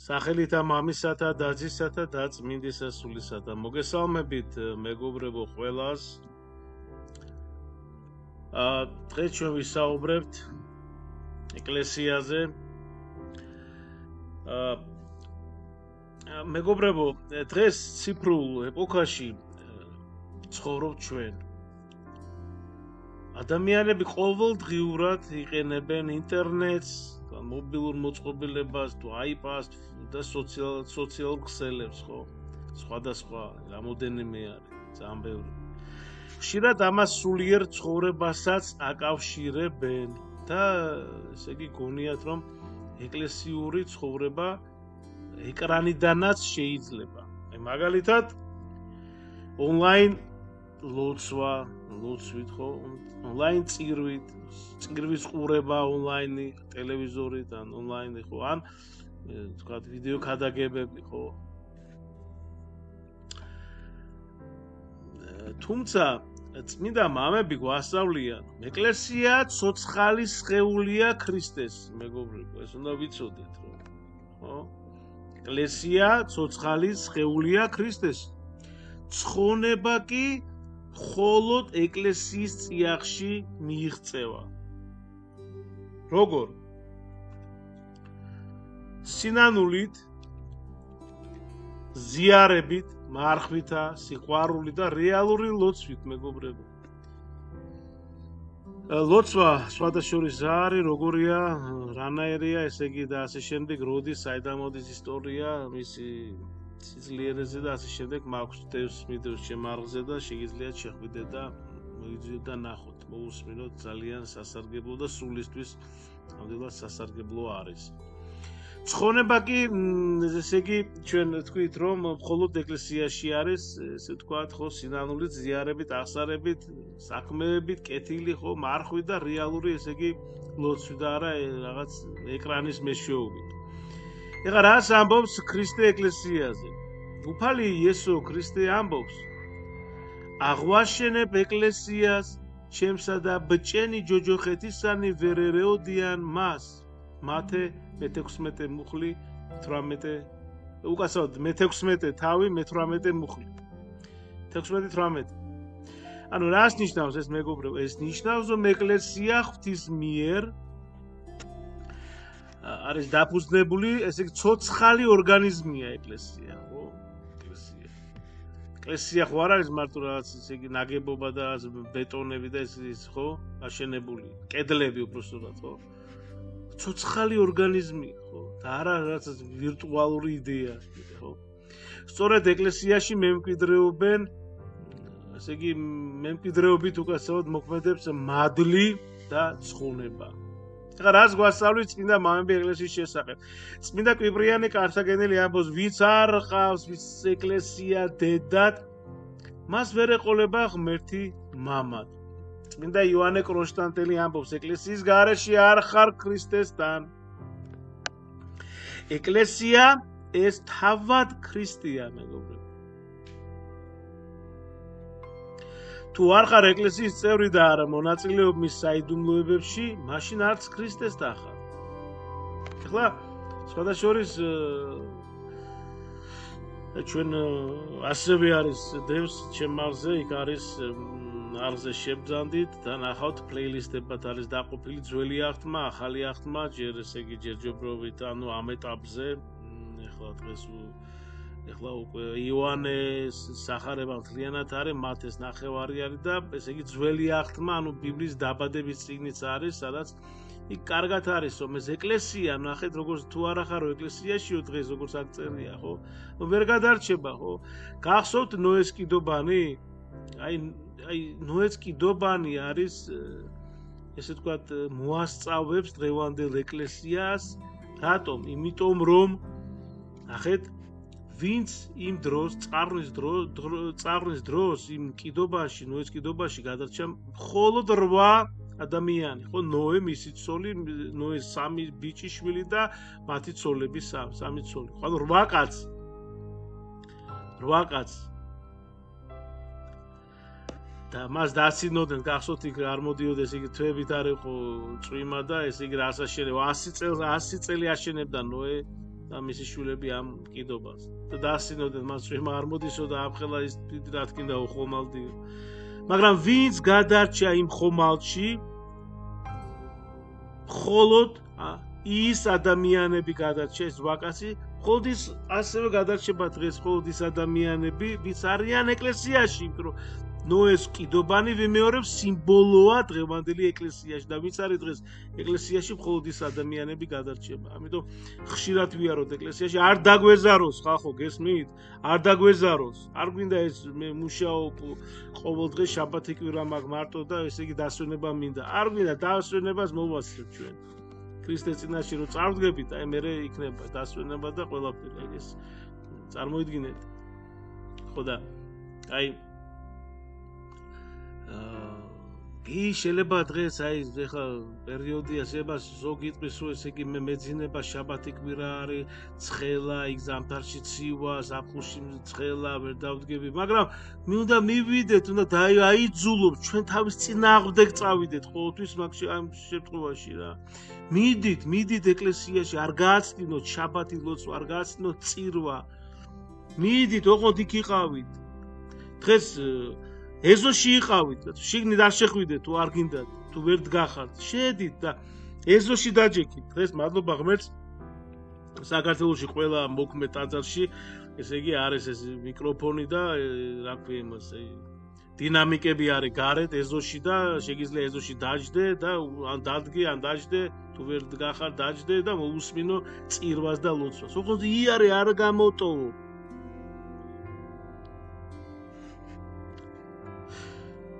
სახელითა მამისათა და ძისათა და წმინდისა სულისათა მოგესალმებით მეგობრებო ყველას. დღეს ჩვენ ვისაუბრებთ ეკლესიაზე. მეგობრებო, დღეს ციფრულ ეპოქაში ცხოვრობთ ჩვენ. ადამიანები ყოველდღიურად იყენებენ ინტერნეტს, მობილურ მოწყობილებას, თუ iPad-ს და სოციალურ ქსელებს, ხო? სხვადასხვა რამოდენიმე არის, ძალიან ბევრი. ხშირად ამას სულიერ ცხოვრებასაც აკავშირებენ და ესე იგი გონიათ, რომ ეკლესიური ცხოვრება ეკრანიდანაც შეიძლება. მაგალითად, ონლაინ ლოცვით, ხო? ონლაინ წირვის ყურება ონლაინი, ტელევიზორით ან ონლაინი, ხო? ან თქვათ ვიდეო ქადაგებები, ხო? თუმცა წმინდა მამები გვასწავლიან, ეკლესია ცოცხალი სხეულია ქრისტეს, მეგობრებო, ეს უნდა ვიცოდეთ, ხო? ეკლესია ცოცხალი სხეულია ქრისტეს. ცხონება კი მხოლოდ ეკლესიის წიაღში მიიღწევა. როგორ? სინანულით, ზიარებით, მარხვითა, სიყვარულით და რეალური ლოცვით, მეგობრებო. ლოცვა სხვადასხვის არის, როგორია, რანაირია, ესე იგი და ასე შემდეგ, როდის, საიდან მოდის ისტორია, მისი სიძლიერეზე და ასე შემდეგ, მაქვს დევს მიდევს შემარხზე და შეგიძლიათ შეხვიდეთ და მოიძიოთ და ნახოთ, მოусმინოთ, ძალიან სასარგებლო და სულისთვის ნამდვილად სასარგებლო არის. ცხონება კი, ესე იგი, ჩვენ თქვით, რომ მხოლოდ ეკლესიაში არის, ესე ვთქვათ, ხო, სინანულით, ზიარებით, აღსარებით, საქმეებით, კეთილი, ხო, მარხვით და რეალური, ესე იგი, ლოცვით და არა რაღაც ეკრანის მეშვეობით. ეხლა რას ამბობს ქრისტე ეკლესიაზე? უფალი იესო ქრისტე ამბობს: აღვაშენებ ეკლესიას, ჩემსა და ბჭენი ჯოჯოხეთისანი ვერ ერეოდიან მას. მათე მე-16 მუხლი 18 უკაცრავად მე-16 თავი მე-18 მუხლი 16-18. ანუ რას ნიშნავს ეს, მეგობრებო? ეს ნიშნავს, რომ ეკლესია ღვთის მიერ არის დაფუძნებული, ესე იგი ცოცხალი ორგანიზმია ეკლესია, ხო? ეკლესია ხო არ არის მარტო რაღაც, ესე იგი ნაგებობა და ბეტონები და ეს, ხო, აშენებული კედლები უბრალოდ, ხო? ცოცხალი ორგანიზმია, ხო? და არა რაღაც ვირტუალური იდეა, ხო? სწორედ ეკლესიაში მემკვიდრეობენ, ესე იგი მემკვიდრეობით უკაცრავად მოქმედებს მადლი და ცხონება. ეხლა რას გვასწავლით წმინდა მამები ეკლესიის შესახებ? წმინდა კვიპრიანე კართაგენელი ამბობს, ვიც არ ყავს ვის ეკლესია დედად, მას ვერ ეყოლება ღმერთი მამად. წმინდა იოანე კრონშტანტელი ამბობს, ეკლესიის გარეშე არ ხარ ქრისტესთან. ეკლესია ეს თავად ქრისტეა, მეგობრებო. თუ არ ხარ ეკლესიის წევრი და არა მონაწილეობ მის საიდუმლოებებში, მაშინ არც ქრისტესთან ხარ. ეხლა სხვადასხვის ჩვენ ასევე არის დევს ჩემარზე, იქ არის არზე შებძანდით და ნახავთ პლეილისტებად არის დაყოფილი ძველი აღთმა, ახალი აღთმა, ჯერ ესე იგი ჯერჯერობით, ანუ ამ ეტაპზე, ეხლა დღეს ეხლა უკვე იოანეს სახარება მთლიანად არის, მათეს ნახევარი არის და ესე იგი ძველი აღთმა, ანუ ბიბლიის დაბადების წიგნიც არის, სადაც იქ კარგად არის, რომ ეს ეკლესია, ნახეთ, როგორც თუ არ ახარო ეკლესიაშიო დღეს, როგორც აქ წერია, ხო? ვერ გადარჩება, ხო? გახსოვთ ნოეს კიდობანი? აი ნოეს კიდობანი არის, ესე ვთქვათ, მოასწავებს დღევანდელ ეკლესიას, რატომ? იმიტომ რომ ნახეთ, ვინც იმ დროს წარღვნის დროს იმ კიდობაში, ნოეს კიდობაში გადარჩა მხოლოდ 8 ადამიანი, ხო, ნოე, მისი ცოლი, ნოეს 3 ბიჭიშვილი და მათი ცოლები 3 ცოლი. ხო, 8 კაცი. 8 კაცი. და მას დაცინოდნენ, გახსოვთ, იქ არ მოდიოდეს, იგი თვებით არ იყო წვიმა და ეს იგი რას აშენებდა? 100 წელი აშენებდა ნოე და მისი შვილები ამ კიდობას და დაასწინოდნენ მას რომ არ მოდისო და აფხელა ის რა თქინდა ხომალდიო მაგრამ ვინც გადარჩა იმ ხომალდში მხოლოდ ის ადამიანები გადარჩა ეს ვაკაცი მხოლოდ ის ასევე გადარჩება დღეს მხოლოდ ის ადამიანები ვინც არიან ეკლესიაში რომ ნოეს კიდობანი ვიმეორებ სიმბოლოა დღევანდელი ეკლესიაში და ვინც არის დღეს ეკლესიაში მხოლოდ ის ადამიანები გადარჩება. ამიტომ ხშირად ვიაროთ ეკლესიაში არ დაგვეზაროს ხალხო გესმით? არ დაგვეზაროს. არ გვინდა ეს მე მუშაობ ყოველდღე შაბათი კვირა მაგ მარტო და ესე იგი დასვენება მინდა. არ გვინდა დასვენებას მოვასწრებ ჩვენ. ქრისტეს წინაშე რომ წარვდგებით, აი მე იქნება დასვენება და ყველაფერი აი ეს წარმოიდგინეთ. ხო და აი კი შეიძლება დღეს აი ეხლა პერიოდია შეიძლება ზოგი იტყვის რომ ესე იგი მე მეძინება შაბათი კვირა არის ცხელა იქ ზამთარში ცივა ზაფხულში ცხელა ვერ დავდგები მაგრამ მე უნდა მივიდეთ უნდა დააიძულოთ ჩვენ თავის წინააღმდეგ წავიდეთ ყოველთვის მაგ შემთხვევაში რა მიდით ეკლესიაში არ გააცდინოთ შაბათი ლოცვა არ გააცდინოთ წირვა მიდით ოღონდ იქ იყავით დღეს ეზოში იყავით, შიგნით არ შეხვიდეთ, თუ არ გინდათ, თუ ვერ დგახართ, შედით და ეზოში დაჯექით. დღეს მადლობა ღმერთს საქართველოში ყველა მოქმედ ტაძარში, ესე იგი არის ეს მიკროფონი და რა ქვია იმას, დინამიკები არის გარეთ ეზოში და შეგიძლია ეზოში დაждდე და ან დადგე, ან დაждდე, თუ ვერ დგახარ, დაждდე და მოусმინო წირვას და ლოცვას. ოღონდ იარე არ გამოტოვო.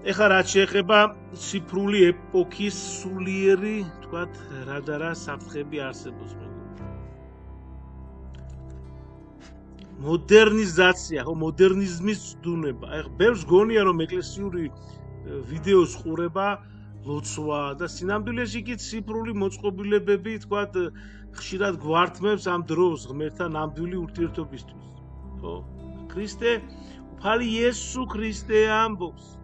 ეხლა რაც შეეხება ციფრული ეპოქის სულიერი, თქვათ, რა და რა საფრთხები არსებობს მეგობრებო. მოდერნიზაცია, ხო, მოდერნიზმის ცდუნება. ეხლა ბევრს გონია რომ ეკლესიური ვიდეოს ყურება ლოცვა და სინამდვილეში კი ციფრული მოწყობილებები, თქვათ, ხშირად გვართმევს ამ დროს ღმერთთან ნამდვილი ურთიერთობისთვის. ხო? ქრისტე, უფალი იესო ქრისტე ამბობს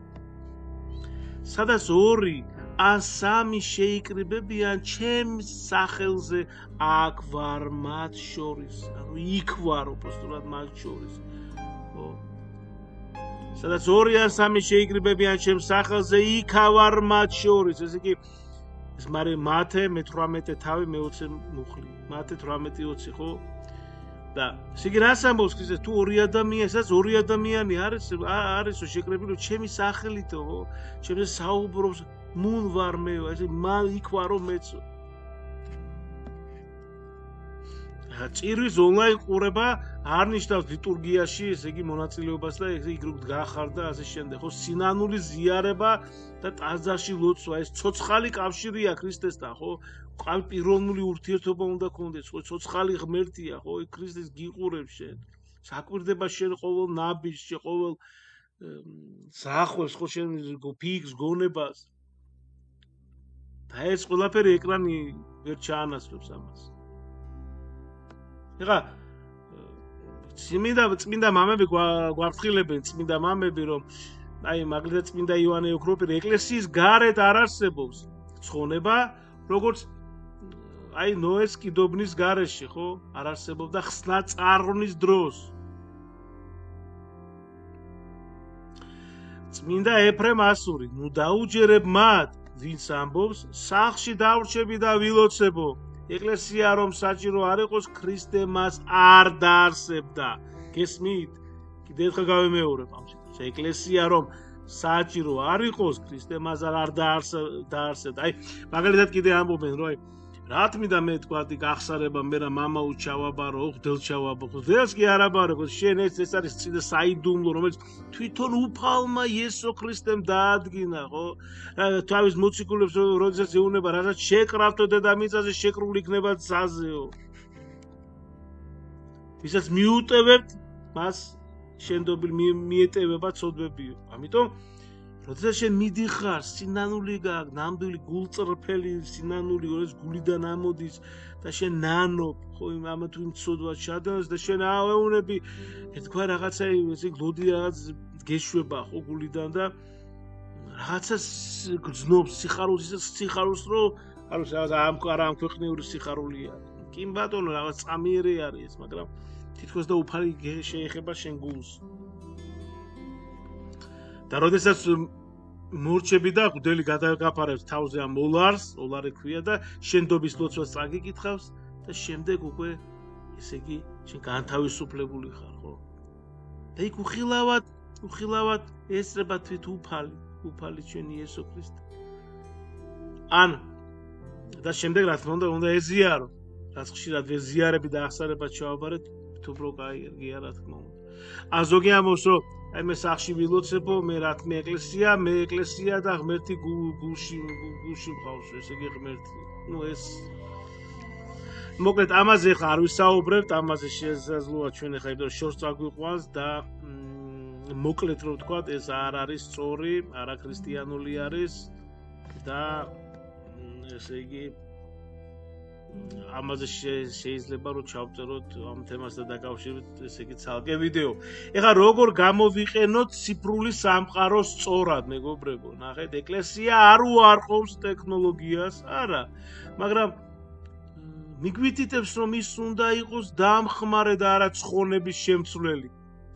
სადაც 2 ან 3 შეიკრიბებიან ჩემს სახელზე აქ ვარ მათ შორის ანუ იქ ვარ უბრალოდ მათ შორის ხო სადაც 2 ან 3 შეიკრიბებიან ჩემს სახელზე იქ ვარ მათ შორის ესე იგი ეს მათე მე-18 თავი მე-20 მუხლი მათე 18-20 ხო და ესე იგი რას ამბობს ქრისტე თუ 2 ადამიანი სადაც 2 ადამიანი არისო შეკრებილო ჩემი სახელითო ხო ჩემზე საუბრობს მუნ ვარ მე ესე მან იქ ვარო მეცო წირვის ონლაინ ყურება არ ნიშნავს ლიტურგიაში ესე იგი მონაწილეობას და ესე იგი გახარ და ასე შემდეგ ხო სინანული ზიარება და ტაძარში ლოცვა ეს ცოცხალი კავშირია ქრისტესთან ხო პიროვნული ურთიერთობა უნდა გქონდეს ხო ცოცხალი ღმერთია ხო ქრისტეს გიყურებს შენ საკვირდება შენ ყოველ ნაბიჯს ყოველ ზახვევს ხო შენ ფიქს გონებას და ეს ყველაფერი ეკრანი ვერ ჩაანაცვლებს ამას ეხლა წმინდა მამები გვაფრთხილებენ წმინდა მამები რომ აი მაგალითად წმინდა იოანე ოქროპირი ეკლესიის გარეთ არ არსებობს ცხონება როგორც აი ნოეს კიდობნის გარეშე ხო არ არსებობდა ხსნა წარღვნის დროს წმინდა ეფრემ ასური ნუ დაუჯერებ მათ ვინც ამბობს სახლში დავრჩები და ვილოცებო ეკლესია რომ საჭირო არ იყოს ქრისტე მას არ დაარსებდა გესმით კიდევ ერთხელ გავიმეორებ ამ შემთხვევაში ეკლესია რომ საჭირო არ იყოს ქრისტე მას არ დაარსებდა აი მაგალითად კიდე ამბობენ რომ აი რა თმიდა მე თქვა გახსარება მე რა მამა უჩავაბარო ხდელ ჩავაბო ხდელს კი არ აბარო შენ ეს არის წინდა საიდუმლო რომელიც თვითონ უფალმა იესო ქრისტემ დაადგინა ხო თავის მოციქულებს როდესაც ეუნება რასაც შეკრავთო დედამიწაზე შეკრული იქნება ძაზეო ვისაც მიუტევებთ მას შენდობილ მიეტევება ცოდვებიო ამიტომ როდესაც შენ მიდიხარ სინანული გაქვს ნამდვილი გულწრფელი სინანული როდესაც გულიდან ამოდის და შენ ნანობ ხო ამა თუ იმ ცოდვას ჩადანს და შენ აეუნები თქვა რაღაცა ესე გლოდი რაღაც გეშვება ხო გულიდან და რაღაცა გძნობს სიხარულს რო არის რაღაც ამ ქვეყნიური სიხარულია კი ბატონო, რაღაც წამიერი არის, მაგრამ თითქოს და უფალი შეეხება შენ გულს. და როდესაც მორჩები და ღვთელი გადაგაფარებს თავზე ამ ოლარი ქვია და შენდობის ლოცვას წაგიკითხავს და შემდეგ უკვე ესე იგი შენ განთავისუფლებული ხარ, ხო? და იქ უხილავად ესწრება თვით უფალი ჩვენი იესო ქრისტე. ან და შემდეგ რა თქმა უნდა ეზიარო, რაც ხშირად ვეზიარები და ახსარებად შევაბარეთ, თუმცა კაი რა თქმა უნდა. ან ზოგი ამბობს, რომ აი მე სახში ვილოცებო, მე რა თქმა ეკლესია და ღმერთი გულში მყავს, ესე იგი ღმერთი. ეს მოკლედ ამაზე ხარ არ ვისაუბრებთ, ამაზე შესაძლოა ჩვენ ხა იმიტომ შორს წაგვიყვანს და მოკლედ რომ ვთქვა, ეს არ არის სწორი, არაქრისტიანული არის და ესე იგი ამაზე შეიძლება რომ ჩავწეროთ ამ თემასთან დაკავშირებით, ესე იგი ცალკე ვიდეო. ეხლა როგორ გამოვიყენოთ ციფრული სამყარო სწორად, მეგობრებო? ნახეთ, ეკლესია არ უარყოფს ტექნოლოგიას, არა, მაგრამ მიგვითითებს რომ ის უნდა იყოს დამხმარე და არა ცხონების შემცვლელი.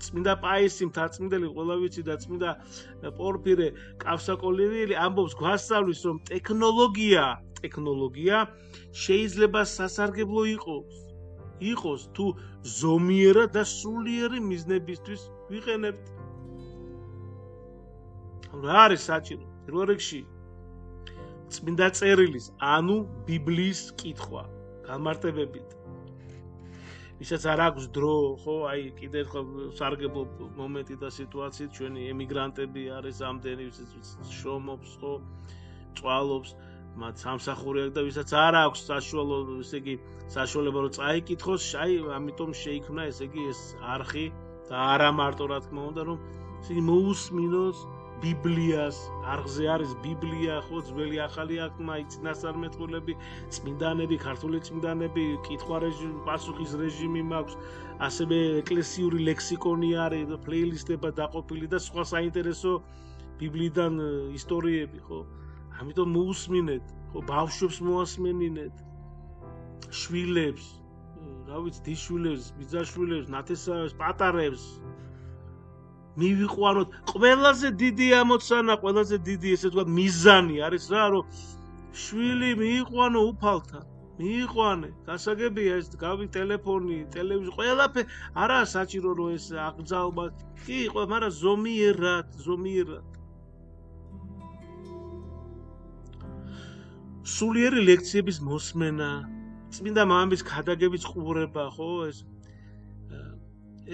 წმინდა პაისი მთაწმინდელი ყველა ვიცი და წმინდა პორფირე კავსაკოლივილი ამბობს გვასწავლის რომ ტექნოლოგია შეიძლება სასარგებლო იყოს თუ ზომიერად და სულიერი მიზნებისთვის ვიყენებთ. რა არის საჭირო? პირველ რიგში წმინდა წერილის, ანუ ბიბლიის კითხვა, გამარტებებით. ვისაც არ აქვს დრო, ხო, აი კიდე ერთხელ სარგებლო მომენტი და სიტუაცია, ჩვენი ემიგრანტები არის ამდენი, ვისაც შრომობს, ხო, წვალობს, მათ სამსახური აქვს და ვისაც არ აქვს საშუალო, ესე იგი, საშუალება რომ წაიკითხოს, აი ამიტომ შეიქმნა ესე იგი ეს არხი და არა მარტო რა თქმა უნდა, რომ ესე იგი მოусმინოს ბიბლიას, არხზე არის ბიბლია, ხო, ძველი ახალი აქტმა, წინასწარმეტყველები, წმინდანები, ქართული წმინდანები, კითხვა რეჟიმი, პასუხის რეჟიმი მაქვს, ასევე ეკლესიური ლექსიკონი არის, პლეილისტება დაყოფილი და სხვა საინტერესო ბიბლიიდან ისტორიები, ხო? ამიტომ მოусმინეთ, ხო, ბავშვებს მოასმენინეთ, შვილებს, რა ვიცი, დიშვილებს, ბიძაშვილებს, ნათესავებს, პატარებს მივიყვანოთ. ყველაზე დიდი ამოცანა, ყველაზე დიდი ესე ვთქვათ მიზანი არის რა, რომ შვილი მიიყვანო უფალთან. მიიყვანე, გასაგებია ეს გავი ტელეფონი, ტელევიზია, ყველაფერი არა საჭირო რომ ეს აკრძალვა. კი, მაგრამ ზომიერად. სულიერი ლექციების მოსმენა, წმინდა მამების ქადაგების ყურება, ხო,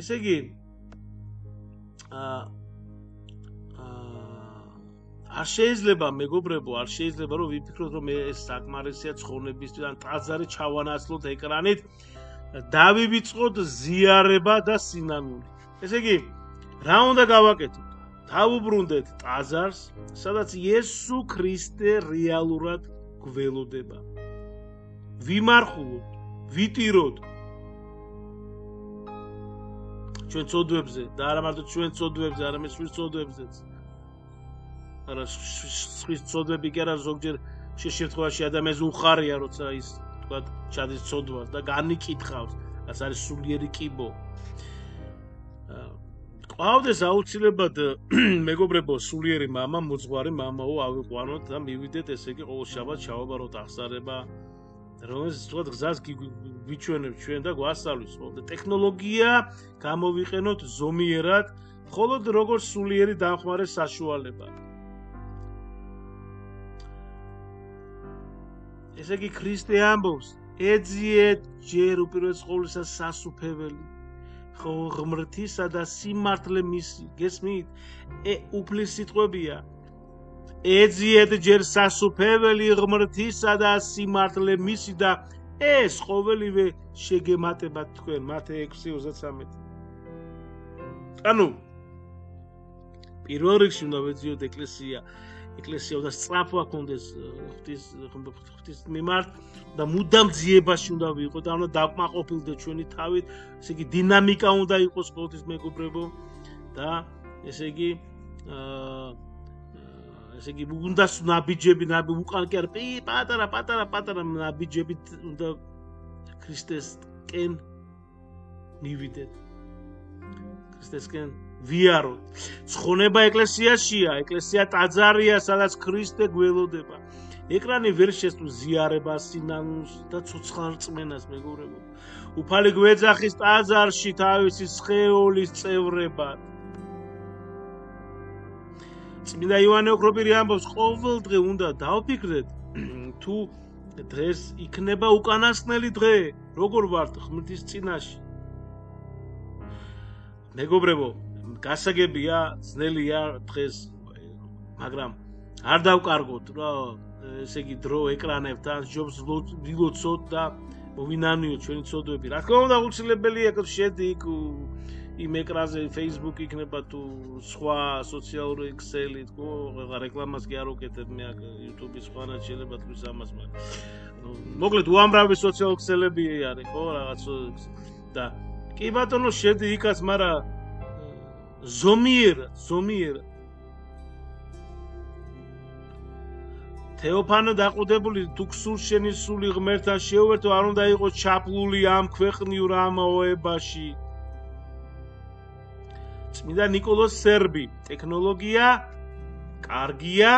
ესე იგი არ შეიძლება მეგობრებო, არ შეიძლება რომ ვიფიქროთ რომ ეს საკმარისია ცხონებისთვის ან ტაძარი ჩავანაცვლოთ ეკრანით, დავივიწყოთ ზიარება და სინანული. ესე იგი, რა უნდა გავაკეთოთ? დავუბრუნდეთ ტაძარს, სადაც იესო ქრისტე რეალურად გველოდება. ვიმარხულოთ, ვიტიროთ ჩვენ წოდვებზე და არა მარტო ჩვენ წოდვებზე, არამედ სხვის წოდვებზეც. არა სხვის წოდვები კი არა, ზოგჯერ შემთხვევაში ადამიანს უხარია, როცა ის თქვა ჩადის წოდვას და განიკითხავს, რაც არის სულიერი კიბო. ყავდეს აუცილებლად მეგობრებო, სულიერი მამა, მოძღვარი მამაო ავიყვანოთ და მივიდეთ, ესე იგი ყოველ შაბათს ჩავაბაროთ აღსარება, რომელსაც თქვა გზას ვიჩვენებ ჩვენ და გვასწავლის, ხო? და ტექნოლოგია გამოვიყენოთ ზომიერად, მხოლოდ როგორც სულიერი დამხმარე საშუალება. ესე იგი ქრისტე ამბობს, ეძიეთ ჯერ უპირველეს ყოვლისა სასუფეველი, ხო, ღმრთისა და სიმართლე მისი, გესმით? უფლის სიტყვებია. ეძიეთ ჯერ სასუფეველი ღმრთისა და სიმართლე მისი და ეს ყოველივე შეგემატებათ თქვენ. მათე 6:33. ანუ პირველ რიგში უნდა ვეძიოთ ეკლესია უნდა სწრაფვა კონდეს ღვთის მიმართ და მუდამ ძიებაში უნდა ვიყოთ, და უნდა დაკმაყოფილდეთ ჩვენი თავით, ესე იგი დინამიკა უნდა იყოს ყოველთვის მეგობრებო და ესე იგი უნდა ნაბიჯები, უკან კი არა, პატარა ნაბიჯები უნდა ქრისტესკენ მივიდეთ. ქრისტესკენ ვიაროთ. ცხონება ეკლესიაშია, ეკლესია ტაძარია, სადაც ქრისტე გველოდება. ეკრანი ვერ შესწვლის ზიარებას, სინანულს და ცოცხალ რწმენას, მეგობრებო. უფალი გვეძახის ტაძარში თავისი სხეულის წევრებად. წმინდა იოანე ოქროპირი ამბობს, ყოველ დღე უნდა დავფიქრდეთ, თუ დღეს იქნება უკანასკნელი დღე, როგორ ვართ ღმრთის წინაშე. მეგობრებო, გასაგებია, ძნელია დღეს, მაგრამ არ დავკარგოთ რა, ესე იგი დრო ეკრანებთან, ჯობს ვილოცოთ და მოვინანიოთ ჩვენი ცოდვები. რა თქმა უნდა, აუცილებელია შედი იქ იმ ეკრანზე Facebook იქნება თუ სხვა სოციალური ქსელი, თქო, რეკლამას კი არ ვუკეთებ მე აქ YouTube-ის ხანად შეიძლება თქვის ამას, მაგრამ მოკლედ უამრავი სოციალური ქსელები არის, ხო, რაღაც და კი ბატონო შედი იქაც, მაგრამ ზომიერ თეოფანო დაყუდებული თუ გსურს შენი სული ღმერთთან შეუერთო, არ უნდა იყოს ჩაფლული ამ ქვეყნიურ ამოებაში. წმინდა ნიკოლოზ სერბი, ტექნოლოგია კარგია,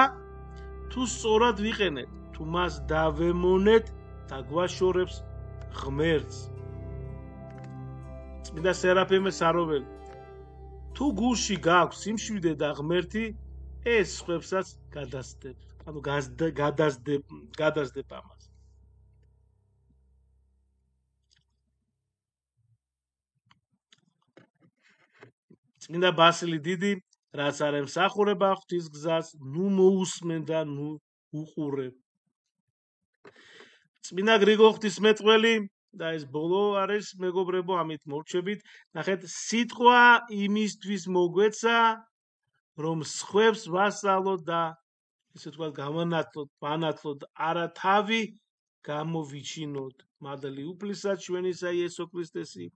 თუ სწორად ვიყენეთ, თუ მას დავემონეთ, დაგვაშორებს ღმერთს. წმინდა სერაფიმე საროველი, თუ გულში გაქვს სიმშვიდე და ღმერთი, ეს სხვებსაც გადასდებს. ანუ გადასდებ ამას. წმინდა ბასილი დიდი, რაც არ ემსახურება ღვთის გზას, ნუ მოусმენ და ნუ უყურებ. წმინდა გრიგოლ ღვთისმეტყველი და ეს ბოლო არის, მეგობრებო, ამით მოვჩებით. ნახეთ, სიტყვა იმისთვის მოგვეცა, რომ სხვებს ვასწავლოთ და ესე ვთქვათ, განათლოთ, არა თავი გამოვიჩინოთ. მადლი უფლისა ჩვენისა იესო ქრისტესი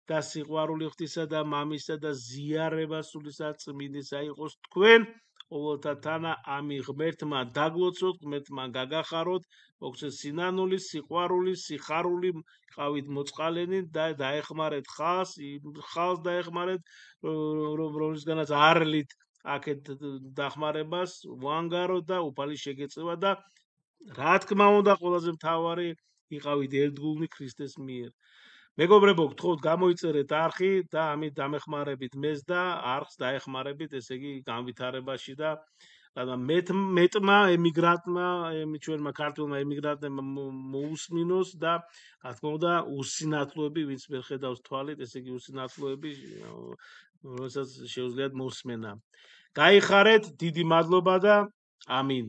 და სიყვარული ღვთისა და მამისა და ზიარება სულისა წმინდისა იყოს თქვენ ყოველთა თანა. ამი ღმერთმა დაგლოცოთ, ღმერთმა გაგახაროთ, მოგცეთ სინანული, სიყვარული, სიხარული, ყავით მოწყალენი და დაეხმარეთ ხალს დაეხმარეთ, რომლისგანაც არლით აქეთ დახმარებას ვანგაროთ და უფალი შეგეწევა და რა თქმა უნდა ყველაზე მთავარი იყავით ერთგულნი ქრისტეს მიერ. მეგობრებო, გთხოვთ გამოიწერეთ არხი და ამით დამეხმარებით მეს და არხს დაეხმარებით, ესე იგი განვითარებაში და მეტმა ემიგრანტმა, ჩვენმა ქართველმა ემიგრანტებმა მოусმინოს და რა თქმა უნდა უსინათლოები, ვინც ვერ ხედავს თვალით, ესე იგი უსინათლოები, რომელსაც შეუძლიათ მოსმენა. გაიხარეთ, დიდი მადლობა და ამინ.